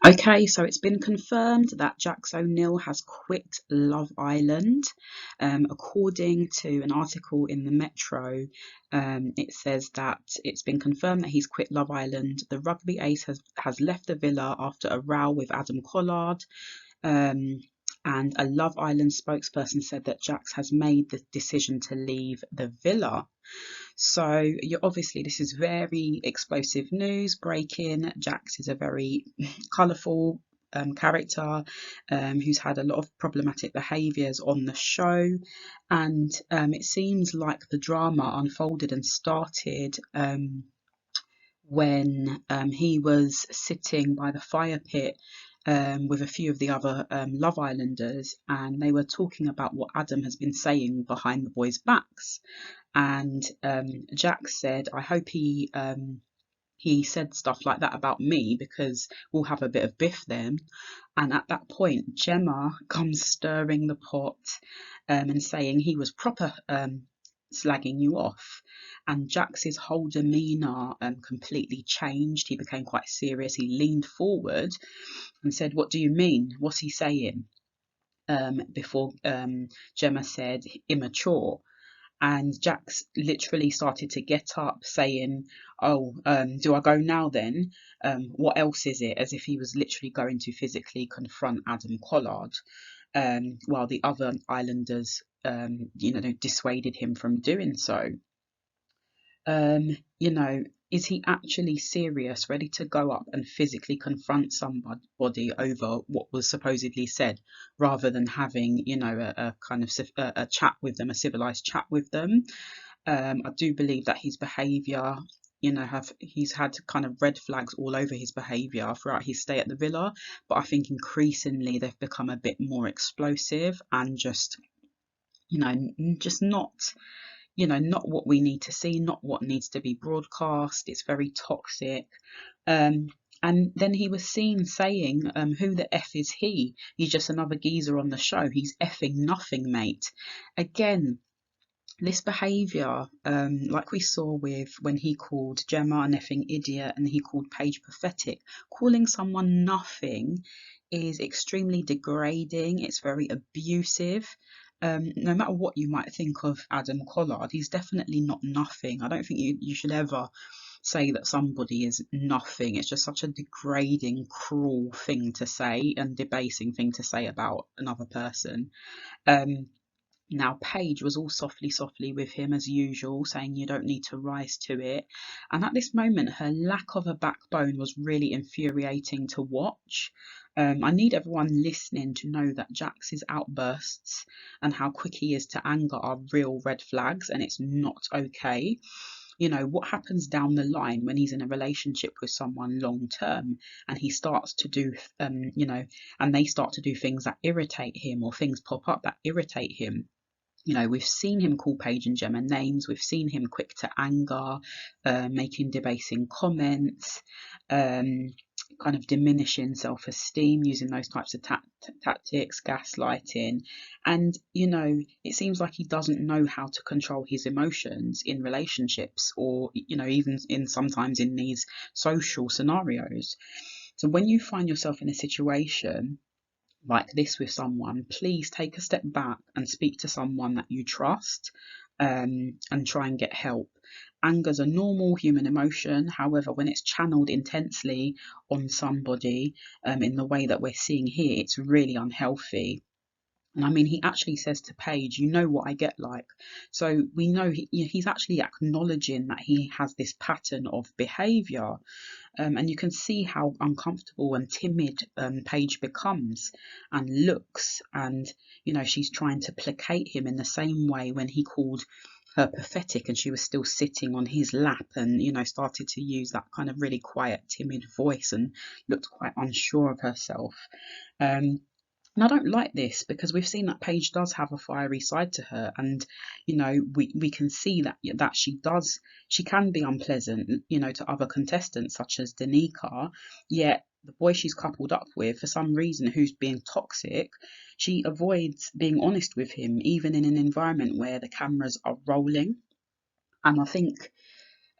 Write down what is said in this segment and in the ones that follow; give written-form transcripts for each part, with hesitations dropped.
Okay, so it's been confirmed that Jax O'Neill has quit Love Island. According to an article in the Metro, it says that it's been confirmed that he's quit Love Island. The rugby ace has left the villa after a row with Adam Collard. Um, and a Love Island spokesperson said that Jax has made the decision to leave the villa. So you're obviously, this is very explosive news breaking. Jax is a very colourful character who's had a lot of problematic behaviours on the show, and it seems like the drama unfolded and started when he was sitting by the fire pit with a few of the other Love Islanders, and they were talking about what Adam has been saying behind the boys' backs. And Jack said, I hope he said stuff like that about me because we'll have a bit of biff then. And at that point, Gemma comes stirring the pot and saying he was proper slagging you off. And Jax's whole demeanour completely changed. He became quite serious. He leaned forward and said, what do you mean? What's he saying? Before Gemma said, immature. And Jax literally started to get up saying, oh, do I go now then? What else is it? As if he was literally going to physically confront Adam Collard, while the other islanders, dissuaded him from doing so. You know, is he actually serious, ready to go up and physically confront somebody over what was supposedly said, rather than having, a kind of a chat with them, a civilized chat with them? I do believe that his behaviour, he's had kind of red flags all over his behaviour throughout his stay at the villa, but I think increasingly they've become a bit more explosive and just, just not what we need to see, not what needs to be broadcast. It's very toxic. And then he was seen saying, who the F is he? He's just another geezer on the show. He's effing nothing, mate. Again, this behaviour, like we saw with when he called Gemma an effing idiot and he called Paige pathetic, calling someone nothing is extremely degrading. It's very abusive. No matter what you might think of Adam Collard, he's definitely not nothing. I don't think you should ever say that somebody is nothing. It's just such a degrading, cruel thing to say and debasing thing to say about another person. Now, Paige was all softly with him as usual, saying you don't need to rise to it. And at this moment, her lack of a backbone was really infuriating to watch. I need everyone listening to know that Jax's outbursts and how quick he is to anger are real red flags, and it's not okay. What happens down the line when he's in a relationship with someone long term and he starts to do, and they start to do things that irritate him or things pop up that irritate him. We've seen him call Paige and Gemma names. We've seen him quick to anger, making debasing comments, kind of diminishing self-esteem, using those types of tactics, gaslighting. And, it seems like he doesn't know how to control his emotions in relationships or, even sometimes in these social scenarios. So when you find yourself in a situation like this with someone, please take a step back and speak to someone that you trust, and try and get help. Anger's a normal human emotion. However, when it's channeled intensely on somebody, in the way that we're seeing here, it's really unhealthy. And I mean, he actually says to Paige, you know what I get like. So we know he's actually acknowledging that he has this pattern of behaviour. And you can see how uncomfortable and timid Paige becomes and looks. And, she's trying to placate him in the same way when he called her pathetic and she was still sitting on his lap and, started to use that kind of really quiet, timid voice and looked quite unsure of herself. And I don't like this because we've seen that Paige does have a fiery side to her, and we can see that she can be unpleasant, to other contestants such as Danica. Yet the boy she's coupled up with, for some reason, who's being toxic, she avoids being honest with him, even in an environment where the cameras are rolling. And I think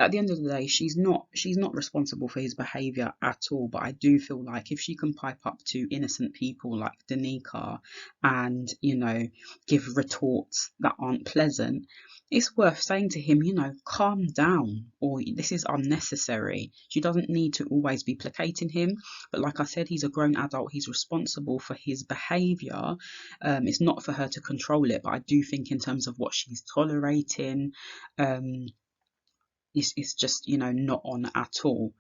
at the end of the day, she's not responsible for his behaviour at all. But I do feel like if she can pipe up to innocent people like Danica and, give retorts that aren't pleasant, it's worth saying to him, calm down, or this is unnecessary. She doesn't need to always be placating him. But like I said, he's a grown adult. He's responsible for his behaviour. It's not for her to control it. But I do think in terms of what she's tolerating, um, it's just, not on at all.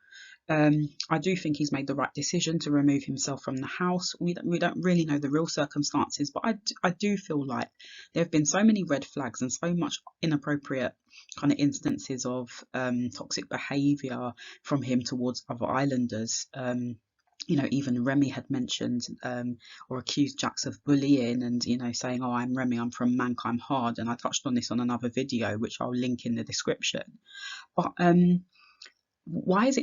I do think he's made the right decision to remove himself from the house. We don't really know the real circumstances, but I do feel like there have been so many red flags and so much inappropriate kind of instances of toxic behaviour from him towards other islanders. Even Remy had mentioned or accused Jax of bullying and, saying, oh, I'm Remy, I'm from Mank, I'm hard. And I touched on this on another video, which I'll link in the description. But why is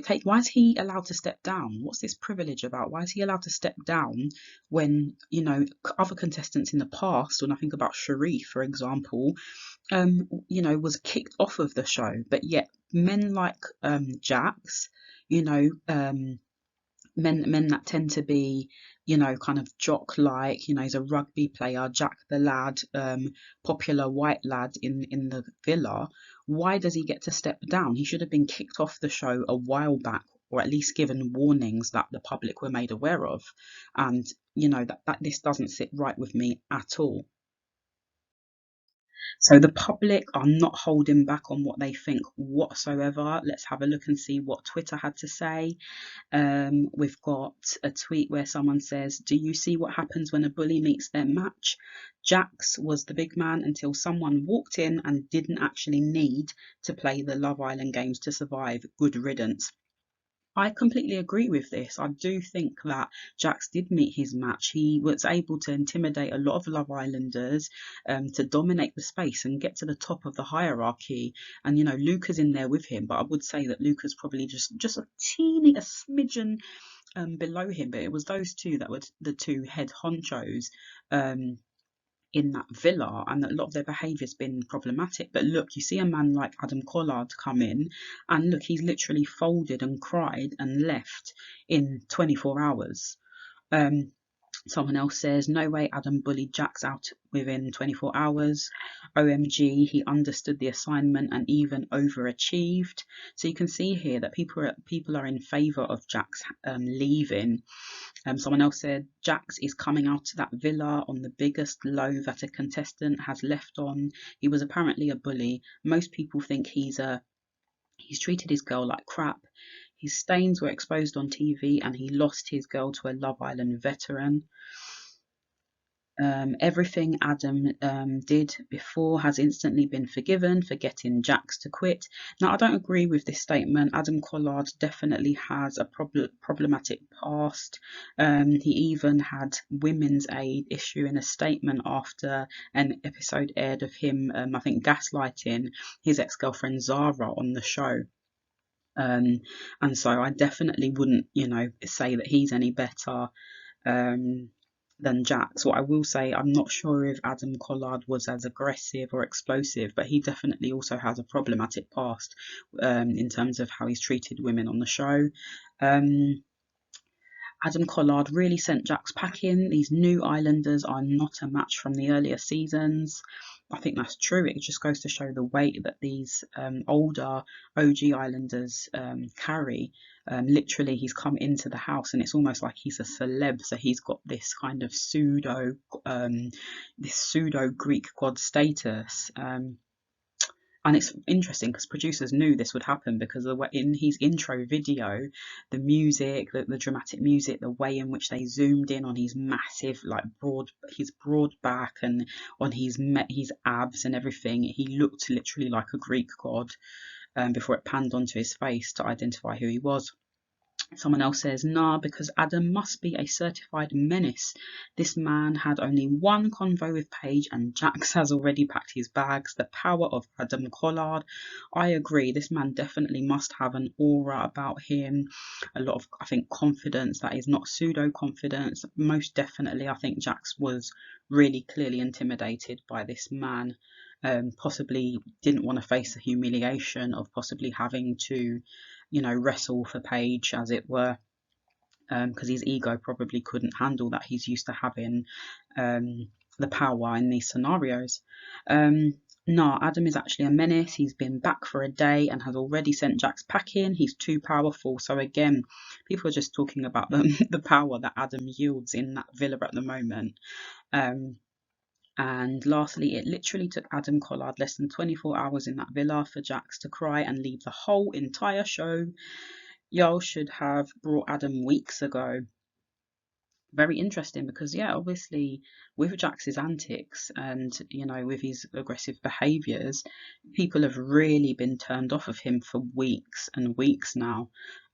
he allowed to step down? What's this privilege about? Why is he allowed to step down when, other contestants in the past, when I think about Sharif, for example, was kicked off of the show, but yet men like Jax, men that tend to be, kind of jock like, he's a rugby player, Jack the lad, popular white lad in the villa. Why does he get to step down? He should have been kicked off the show a while back, or at least given warnings that the public were made aware of. And that this doesn't sit right with me at all. So the public are not holding back on what they think whatsoever. Let's have a look and see what Twitter had to say. We've got a tweet where someone says, do you see what happens when a bully meets their match? Jax was the big man until someone walked in and didn't actually need to play the Love Island games to survive. Good riddance. I completely agree with this. I do think that Jax did meet his match. He was able to intimidate a lot of Love Islanders, to dominate the space and get to the top of the hierarchy. And Luca's in there with him, but I would say that Luca's probably just a smidgen below him. But it was those two that were the two head honchos in that villa, and a lot of their behaviour's been problematic. But look, you see a man like Adam Collard come in, and look, he's literally folded and cried and left in 24 hours. Someone else says, no way Adam bullied Jax out within 24 hours. OMG, he understood the assignment and even overachieved. So you can see here that people are in favour of Jax leaving. Someone else said, Jax is coming out to that villa on the biggest low that a contestant has left on. He was apparently a bully. Most people think he's treated his girl like crap. His stains were exposed on TV and he lost his girl to a Love Island veteran. Everything Adam did before has instantly been forgiven for getting Jax to quit. Now, I don't agree with this statement. Adam Collard definitely has a problematic past. He even had Women's Aid issuing a statement after an episode aired of him, I think, gaslighting his ex-girlfriend Zara on the show. And so I definitely wouldn't, say that he's any better than Jax. What I will say, I'm not sure if Adam Collard was as aggressive or explosive, but he definitely also has a problematic past in terms of how he's treated women on the show. Adam Collard really sent Jax packing. These new Islanders are not a match from the earlier seasons. I think that's true. It just goes to show the weight that these older OG Islanders carry. Literally, he's come into the house and it's almost like he's a celeb. So he's got this kind of pseudo Greek god status. And it's interesting because producers knew this would happen because in his intro video, the music, the dramatic music, the way in which they zoomed in on his massive, his broad back and on his abs and everything, he looked literally like a Greek god before it panned onto his face to identify who he was. Someone else says, nah, because Adam must be a certified menace. This man had only one convo with Paige and Jax has already packed his bags. The power of Adam Collard. I agree. This man definitely must have an aura about him. A lot of, I think, confidence that is not pseudo-confidence. Most definitely, I think Jax was really clearly intimidated by this man. possibly didn't want to face the humiliation of possibly having to, you know, wrestle for Paige, as it were, because his ego probably couldn't handle that. He's used to having the power in these scenarios. No, Adam is actually a menace. He's been back for a day and has already sent Jax packing. He's too powerful. So again, people are just talking about the power that Adam yields in that villa at the moment. And lastly, it literally took Adam Collard less than 24 hours in that villa for Jax to cry and leave the whole entire show. Y'all should have brought Adam weeks ago. Very interesting, because yeah, obviously with Jax's antics and, you know, with his aggressive behaviours, people have really been turned off of him for weeks and weeks now.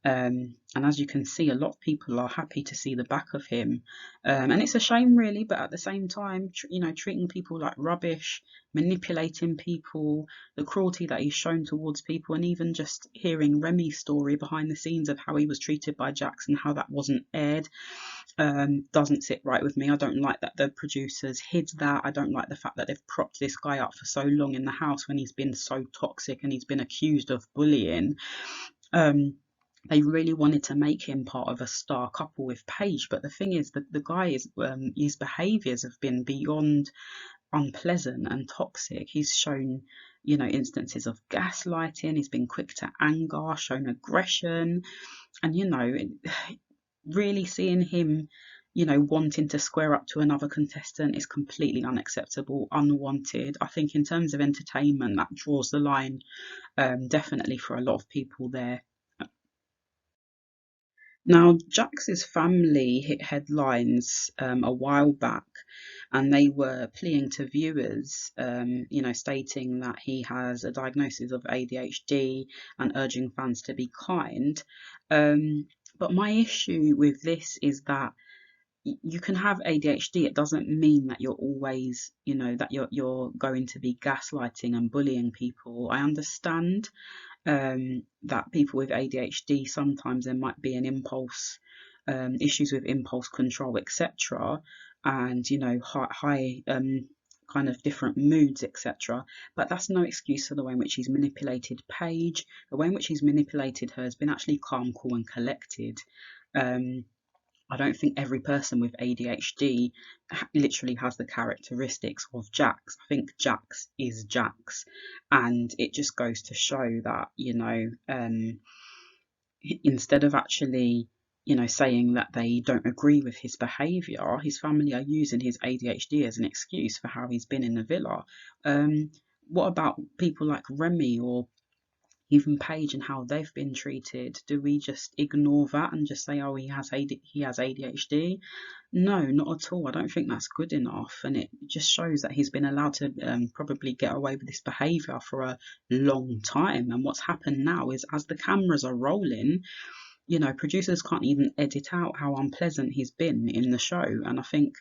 And as you can see, a lot of people are happy to see the back of him, and it's a shame really, but at the same time, you know, treating people like rubbish, manipulating people, the cruelty that he's shown towards people, and even just hearing Remy's story behind the scenes of how he was treated by Jax and how that wasn't aired, doesn't sit right with me. I don't like that the producers hid that. I don't like the fact that they've propped this guy up for so long in the house when he's been so toxic and he's been accused of bullying. They really wanted to make him part of a star couple with Paige, but the thing is that the guy is, his behaviours have been beyond unpleasant and toxic. He's shown, you know, instances of gaslighting. He's been quick to anger, shown aggression, and, you know, really seeing him, you know, wanting to square up to another contestant is completely unacceptable, unwanted. I think in terms of entertainment, that draws the line, definitely for a lot of people there. Now, Jax's family hit headlines a while back, and they were pleading to viewers, you know, stating that he has a diagnosis of ADHD and urging fans to be kind. But my issue with this is that you can have ADHD. It doesn't mean that you're always, you know, that you're going to be gaslighting and bullying people. I understand that people with ADHD, sometimes there might be an impulse, issues with impulse control, etc., and, you know, high kind of different moods, etc. But that's no excuse for the way in which he's manipulated Paige. The way in which he's manipulated her has been actually calm, cool, and collected. I don't think every person with ADHD literally has the characteristics of Jax. I think Jax is Jax, and it just goes to show that, you know, instead of actually, you know, saying that they don't agree with his behaviour, his family are using his ADHD as an excuse for how he's been in the villa. What about people like Remy or even Paige and how they've been treated? Do we just ignore that and just say, oh, he has ADHD? No, not at all. I don't think that's good enough, and it just shows that he's been allowed to probably get away with this behaviour for a long time. And what's happened now is, as the cameras are rolling, you know, producers can't even edit out how unpleasant he's been in the show. And I think,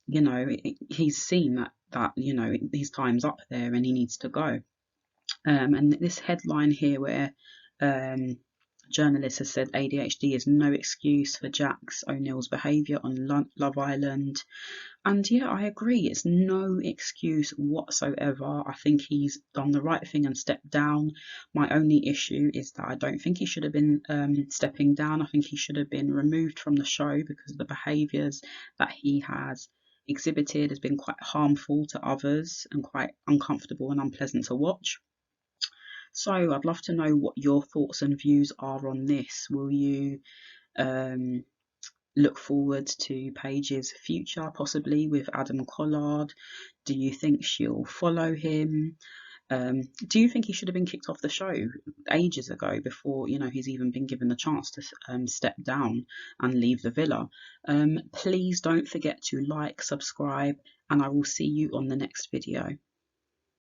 you know, he's seen that you know, his time's up there and he needs to go. And this headline here, where journalist has said ADHD is no excuse for Jax O'Neill's behaviour on Love Island. And yeah, I agree, it's no excuse whatsoever. I think he's done the right thing and stepped down. My only issue is that I don't think he should have been stepping down. I think he should have been removed from the show, because the behaviours that he has exhibited has been quite harmful to others and quite uncomfortable and unpleasant to watch. So I'd love to know what your thoughts and views are on this. Will you look forward to Paige's future, possibly with Adam Collard? Do you think she'll follow him? Do you think he should have been kicked off the show ages ago, before, you know, he's even been given the chance to step down and leave the villa? Please don't forget to like, subscribe, and I will see you on the next video.